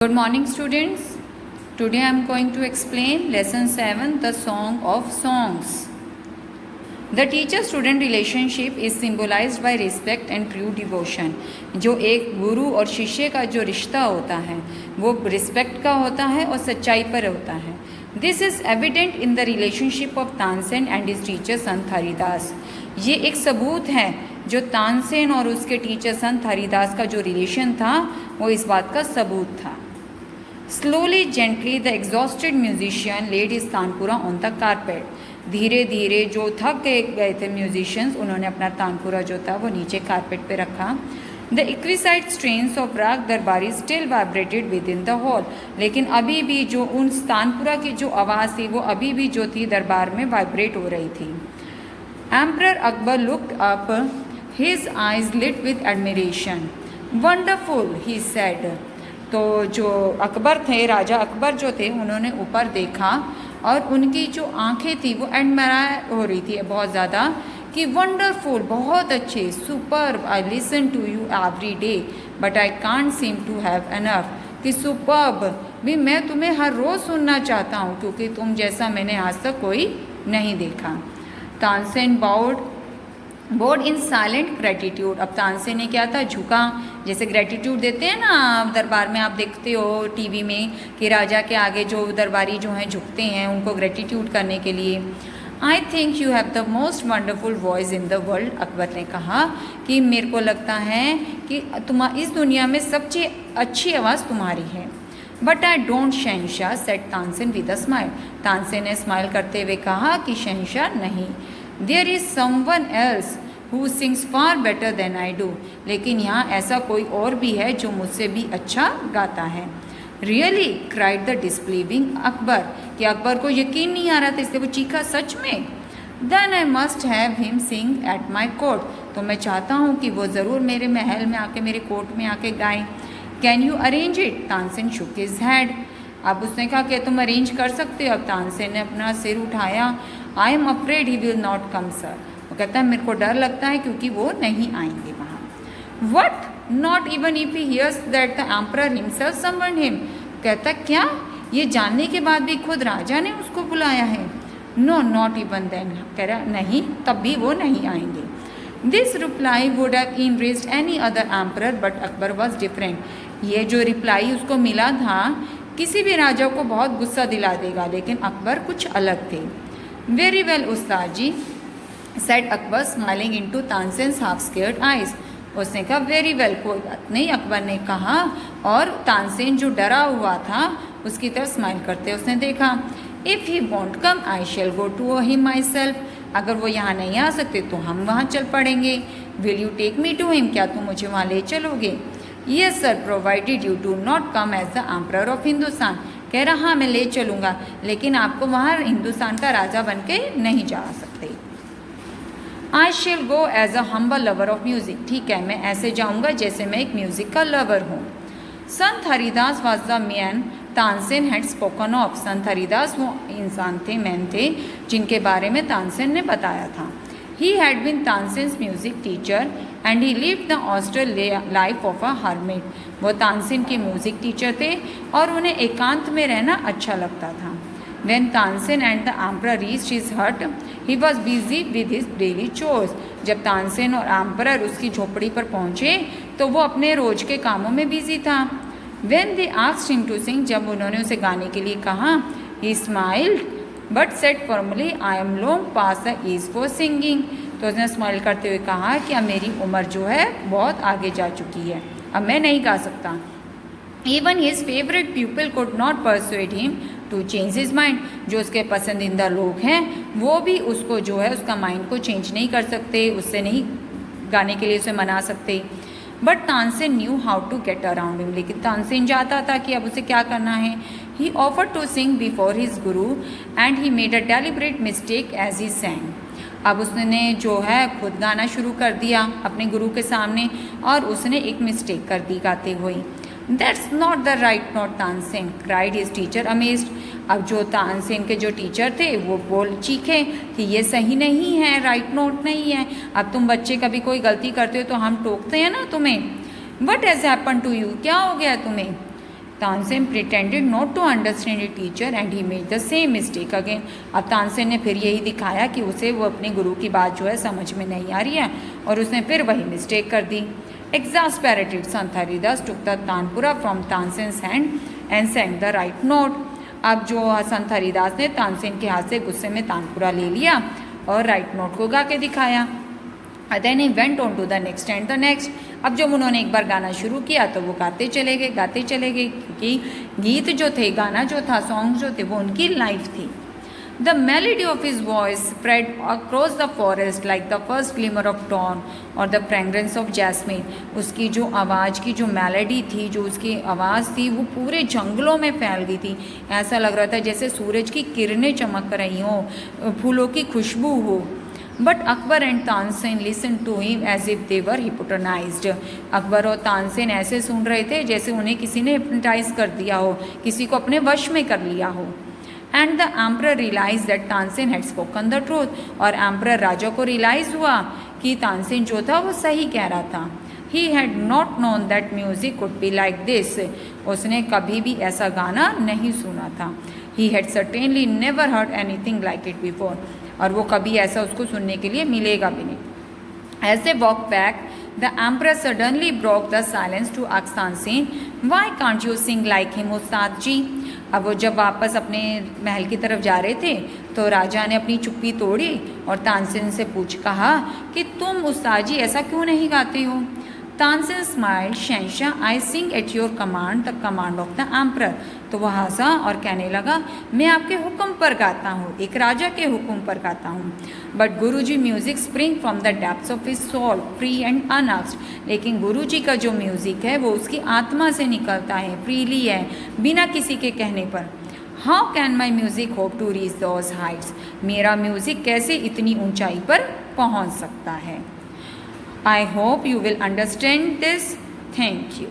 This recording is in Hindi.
Good morning, students. Today I am going to explain lesson 7, the Song of Songs. The teacher-student relationship is symbolized by respect and true devotion. जो एक गुरु और शिष्य का जो रिश्ता होता है वो रिस्पेक्ट का होता है और सच्चाई पर होता है. This is evident in the relationship of Tansen and his teacher संत हरिदास. ये एक सबूत है जो तानसेन और उसके टीचर संत हरिदास का जो रिलेशन था वो इस बात का सबूत था. Slowly, gently, the exhausted musician laid his tanpura on the carpet. धीरे धीरे जो थक गए थे म्यूजिशियंस उन्होंने अपना तानपुरा जो था वो नीचे कारपेट पे रखा. The exquisite strains of राग दरबारी still vibrated within the hall. लेकिन अभी भी जो उन तानपुरा की जो आवाज़ थी वो अभी भी जो थी दरबार में वाइब्रेट हो रही थी. Emperor Akbar looked up, his eyes lit with admiration. Wonderful, he said. तो जो अकबर थे, राजा अकबर जो थे, उन्होंने ऊपर देखा और उनकी जो आंखें थी वो एडमायर हो रही थी बहुत ज़्यादा कि वंडरफुल, बहुत अच्छे, superb, I listen to you every day but I can't seem to have enough. कि सुपर्ब भी मैं तुम्हें हर रोज़ सुनना चाहता हूँ क्योंकि तुम जैसा मैंने आज तक कोई नहीं देखा. तानसेन बोर्ड इन साइलेंट ग्रेटिट्यूड. अब तानसेन ने क्या था, झुका. जैसे ग्रेटिट्यूड देते हैं ना दरबार में, आप देखते हो टीवी में कि राजा के आगे जो दरबारी जो हैं झुकते हैं उनको ग्रेटिट्यूड करने के लिए. I think you have the most wonderful voice in the world. Akbar ने कहा कि मेरे को लगता है कि इस दुनिया में सबसे अच्छी आवाज़ तुम्हारी है. बट आई डोंट शहनशाह, said Tansen with a smile. Tansen ने स्माइल करते हुए कहा कि शहनशाह नहीं. There is someone else who sings far better than I do. लेकिन यहाँ ऐसा कोई और भी है जो मुझसे भी अच्छा गाता है. Really, cried the disbelieving Akbar. कि अकबर को यकीन नहीं आ रहा था इसलिए वो चीखा, सच में. Then I must have him sing at my court. तो मैं चाहता हूँ कि वो ज़रूर मेरे महल में आके, मेरे कोर्ट में आके गाएं. Can you arrange it? Tansen shook his head. अब उसने कहा कि तुम अरेंज कर सकते हो. अब तानसेन ने अपना सिर उठाया. I am afraid he will not come sir. वो कहता है मेरे को डर लगता है क्योंकि वो नहीं आएंगे वहाँ. What, not even if he hears that the emperor himself someone him. कहता क्या, ये जानने के बाद भी खुद राजा ने उसको बुलाया है? No, not even then. कह रहा नहीं, तब भी वो नहीं आएंगे. This reply would have enraged any other emperor but Akbar was different. ये जो रिप्लाई उसको मिला था किसी भी राजा को बहुत गुस्सा दिला देगा, लेकिन अकबर कुछ अलग थे. Very well ustad ji, said Akbar smiling into Tansen's half scared eyes. उसने कहा वेरी वेल, कोई बात नहीं, अकबर ने कहा. और तानसेन जो डरा हुआ था उसकी तरफ स्माइल करते उसने देखा. If he won't come I shall go to him myself. अगर वो यहाँ नहीं आ सकते तो हम वहाँ चल पड़ेंगे. Will you take me to him? क्या तुम मुझे वहाँ ले चलोगे? Yes sir, provided you do not come as the emperor of Hindustan. कह रहा हाँ मैं ले चलूँगा, लेकिन आपको वहाँ हिंदुस्तान का राजा बन के नहीं जा सकते. I shall go as a humble lover of music. ठीक है, मैं ऐसे जाऊँगा जैसे मैं एक म्यूज़िक का लवर हूँ. संत Haridas was the man Tansen had spoken of. संत हरिदास वो इंसान थे, मैन थे जिनके बारे में तानसेन ने बताया था. He had been Tansen's music teacher and he lived the austere life of a hermit. वो तानसेन के म्यूज़िक टीचर थे और उन्हें एकांत में रहना अच्छा लगता था. When Tansen and the emperor reached his hut, he was busy with his daily chores. जब तानसेन और एम्परर उसकी झोपड़ी पर पहुँचे तो वो अपने रोज के कामों में बिजी था. When they asked him to sing, जब उन्होंने उसे गाने के लिए कहा, he smiled but said firmly, I am long past the age for singing. तो उसने स्माइल करते हुए कहा कि अब मेरी उम्र जो है बहुत आगे जा चुकी है, अब मैं नहीं गा सकता. Even his favorite pupil could not persuade him to change his mind. जो उसके पसंदीदा लोग हैं वो भी उसको जो है उसका माइंड को चेंज नहीं कर सकते, उससे नहीं गाने के लिए उसे मना सकते. But Tansen knew how to get around him. लेकिन तानसेन जानता था कि अब उसे क्या करना है. He offered to sing before his guru and he made a deliberate mistake as he sang. अब उसने जो है खुद गाना शुरू कर दिया अपने गुरु के सामने और उसने एक मिस्टेक कर दी गाते हुए. That's not the right note Tansen, cried his teacher amazed. अब जो तानसेन के जो टीचर थे वो बोल चीखे कि ये सही नहीं है, राइट नोट नहीं है. अब तुम बच्चे कभी कोई गलती करते हो तो हम टोकते हैं ना तुम्हें. What has happen to you? क्या हो गया तुम्हें? Tansen pretended not to understand a teacher and he made the same mistake again. अब तानसेन ने फिर यही दिखाया कि उसे वो अपने गुरु की बात जो है समझ में नहीं आ रही है और उसने फिर वही मिस्टेक कर दी। Exasperated, Santharidas took the tanpura from Tansen's hand and sang the right note। अब जो संथारीदास ने तानसेन के हाथ से गुस्से में तानपुरा ले लिया और राइट नोट को गा के दिखाया। Then he went on to the next and the next। अब जब उन्होंने एक बार गाना शुरू किया तो वो गाते चले गए क्योंकि गीत जो थे, गाना जो था, सॉन्ग जो थे, वो उनकी लाइफ थी। The melody of his voice spread across the forest like the first glimmer of dawn or the fragrance of jasmine। उसकी जो आवाज़ की जो मेलोडी थी, जो उसकी आवाज़ थी, वो पूरे जंगलों में फैल गई थी। ऐसा लग रहा था जैसे सूरज की किरणें चमक रही हों, फूलों की खुशबू हो। But Akbar and Tansen listen to him as if they were hypnotised. Akbar और तानसेन ऐसे सुन रहे थे जैसे उन्हें किसी ने हिप्नोटाइज कर दिया हो, किसी को अपने वश में कर लिया हो। And the emperor realise that Tansen had spoken the truth. और एम्परर राजा को रियलाइज़ हुआ कि तानसेन जो था वो सही कह रहा था। He had not known that music could be like this. उसने कभी भी ऐसा गाना नहीं सुना था। He had certainly never heard anything like it before. और वो कभी ऐसा उसको सुनने के लिए मिलेगा भी नहीं। As they walk back the emperor suddenly broke the silence to ask Tansen why can't you sing like him उस्ताद जी। अब वो जब वापस अपने महल की तरफ जा रहे थे तो राजा ने अपनी चुप्पी तोड़ी और तानसेन से कहा कि तुम उस्ताद जी ऐसा क्यों नहीं गाते हो। Tansen smiled, Shahenshah I sing at your command the command of the emperor. तो वह हंसा और कहने लगा मैं आपके हुक्म पर गाता हूँ, एक राजा के हुक्म पर गाता हूँ। But guruji music spring from the depths of his soul free and unasked. लेकिन गुरुजी का जो म्यूजिक है वो उसकी आत्मा से निकलता है, फ्रीली है, बिना किसी के कहने पर। How can my music hope to reach those heights. मेरा म्यूजिक कैसे इतनी ऊंचाई पर पहुँच सकता है। I hope you will understand this. Thank you.